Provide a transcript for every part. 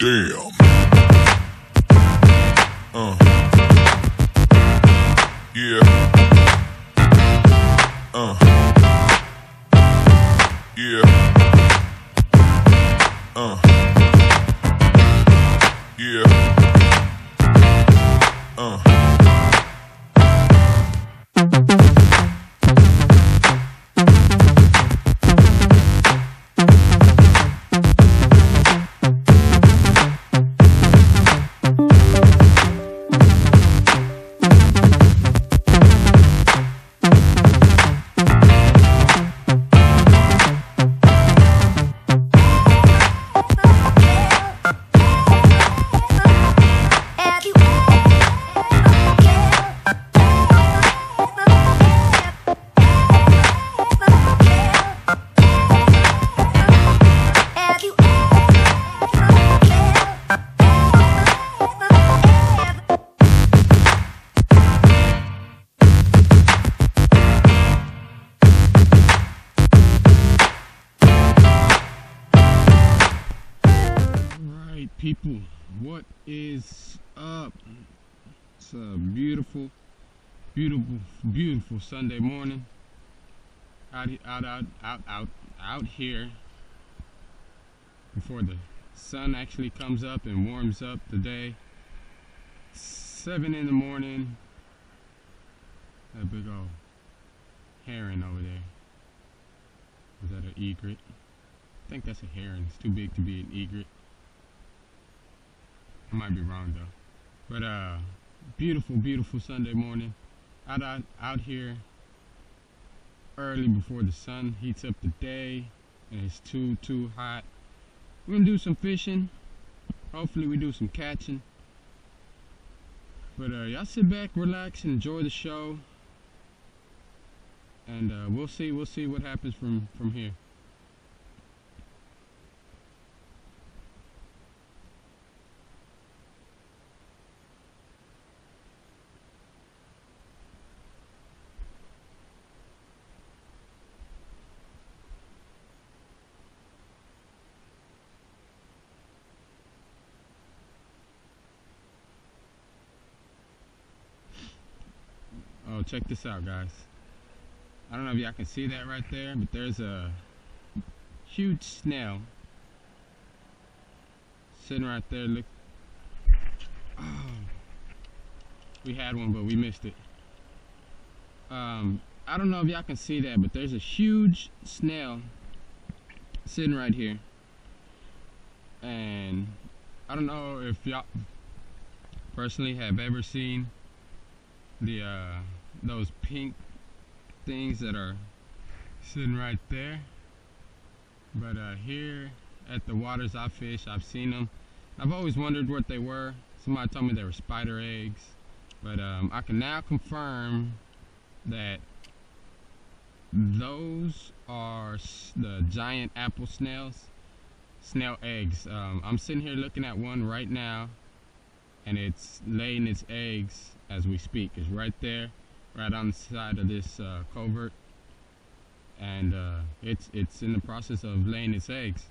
Damn. Yeah. Yeah. Yeah. People, what is up? It's a beautiful Sunday morning out here before the sun actually comes up and warms up the day. 7 in the morning. That big old heron over there. Is that an egret? I think that's a heron. It's too big to be an egret. I might be wrong though. But beautiful Sunday morning. Out here early before the sun heats up the day and it's too hot. We're gonna do some fishing. Hopefully we do some catching. But y'all sit back, relax, and enjoy the show. And we'll see what happens from here. Oh, check this out, guys. I don't know if y'all can see that right there, but there's a huge snail sitting right there. Look. Oh, we had one, but we missed it. I don't know if y'all can see that, but there's a huge snail sitting right here. And I don't know if y'all personally have ever seen the those pink things that are sitting right there, but here at the waters I fish, I've seen them. I've always wondered what they were. Somebody told me they were spider eggs, but I can now confirm that those are the giant apple snail eggs. I'm sitting here looking at one right now, and it's laying its eggs as we speak. It's right there, right on the side of this covert, and it's in the process of laying its eggs.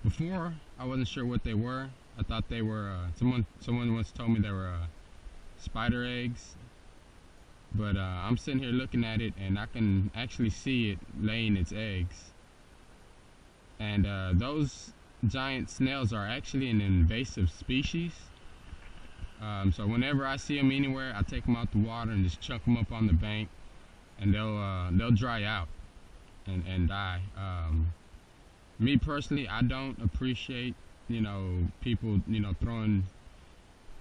Before I wasn't sure what they were. I thought they were someone once told me they were spider eggs, but I'm sitting here looking at it and I can actually see it laying its eggs. And those giant snails are actually an invasive species. So whenever I see them anywhere, I take them out the water and just chuck them up on the bank, and they'll dry out and die. Me personally, I don't appreciate, people, throwing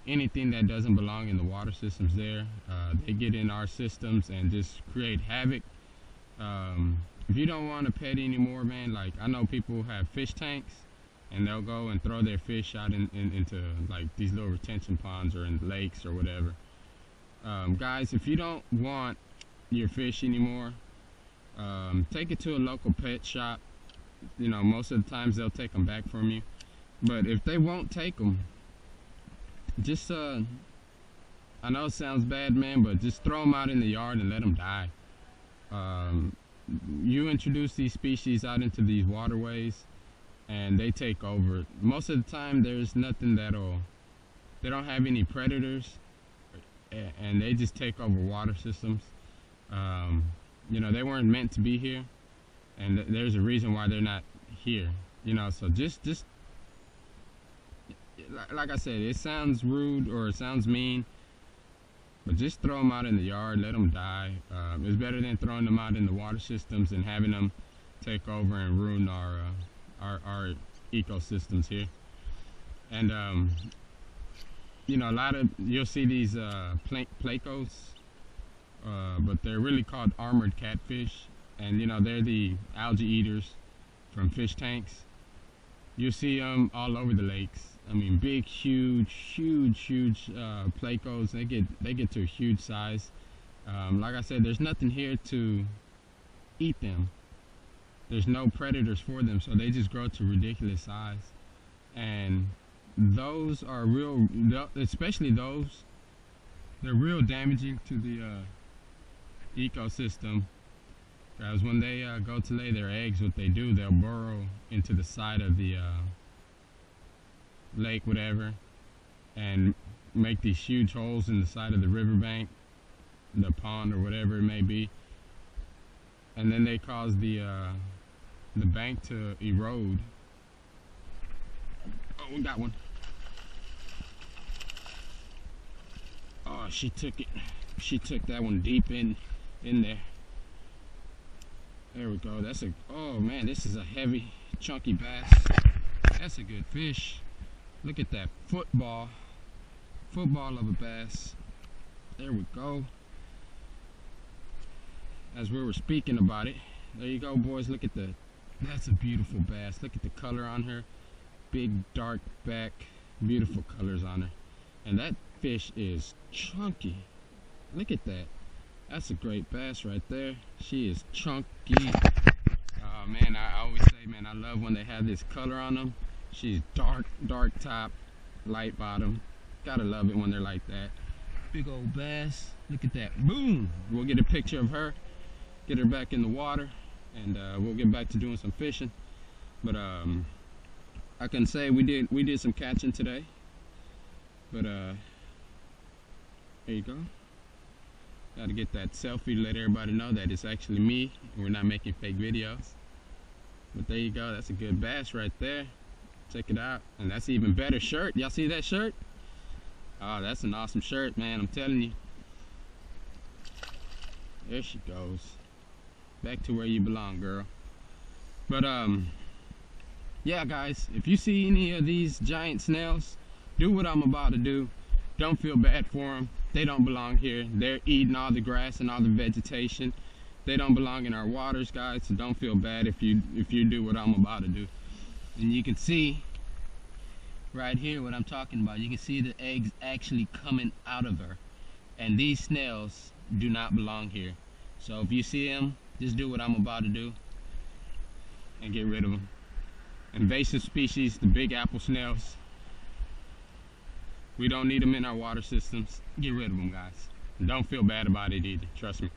anything that doesn't belong in the water systems there. They get in our systems and just create havoc. If you don't want a pet anymore, man, like I know people have fish tanks, and they'll go and throw their fish out into like these little retention ponds or in lakes or whatever. Guys, if you don't want your fish anymore, take it to a local pet shop. Most of the times they'll take them back from you. But if they won't take them, just I know it sounds bad, man, but just throw them out in the yard and let them die. You introduce these species out into these waterways, and they take over. Most of the time there's nothing they don't have any predators, and they just take over water systems. You know, they weren't meant to be here, and there's a reason why they're not here, you know. So just like I said, it sounds rude or it sounds mean, but just throw them out in the yard, let them die. It's better than throwing them out in the water systems and having them take over and ruin our ecosystems here. And you know, you'll see these placos, but they're really called armored catfish, and you know, they're the algae eaters from fish tanks. You'll see them all over the lakes. I mean, big, huge placos. They get to a huge size. Like I said, there's nothing here to eat them. There's no predators for them, so they just grow to ridiculous size. And those are real, especially those, they're real damaging to the ecosystem. Because when they go to lay their eggs, what they do, they'll burrow into the side of the lake, whatever, and make these huge holes in the side of the riverbank, the pond, or whatever it may be. And then they cause the bank to erode. Oh, we got one. Oh, she took it. She took that one deep in there. There we go. That's a, oh man, this is a heavy, chunky bass. That's a good fish. Look at that football of a bass. There we go. As we were speaking about it, there you go, boys. Look at that's a beautiful bass. Look at the color on her. Big dark back, beautiful colors on her. And that fish is chunky. Look at that. That's a great bass right there. She is chunky. Oh man, I always say, man, I love when they have this color on them. She's dark top, light bottom. Gotta love it when they're like that. Big old bass. Look at that. Boom! We'll get a picture of her, get her back in the water, and we'll get back to doing some fishing. But I can say we did some catching today. But there you go. Gotta get that selfie to let everybody know that it's actually me. We're not making fake videos. But there you go. That's a good bass right there. Check it out. And that's even better shirt. Y'all see that shirt? Oh, that's an awesome shirt, man. I'm telling you. There she goes. Back to where you belong, girl. But yeah, guys, if you see any of these giant snails, do what I'm about to do. Don't feel bad for them. They don't belong here. They're eating all the grass and all the vegetation. They don't belong in our waters, guys. So don't feel bad if you do what I'm about to do. And you can see right here what I'm talking about. You can see the eggs actually coming out of her. And these snails do not belong here. So if you see them, just do what I'm about to do and get rid of them. Invasive species, the big apple snails. We don't need them in our water systems. Get rid of them, guys. And don't feel bad about it either. Trust me.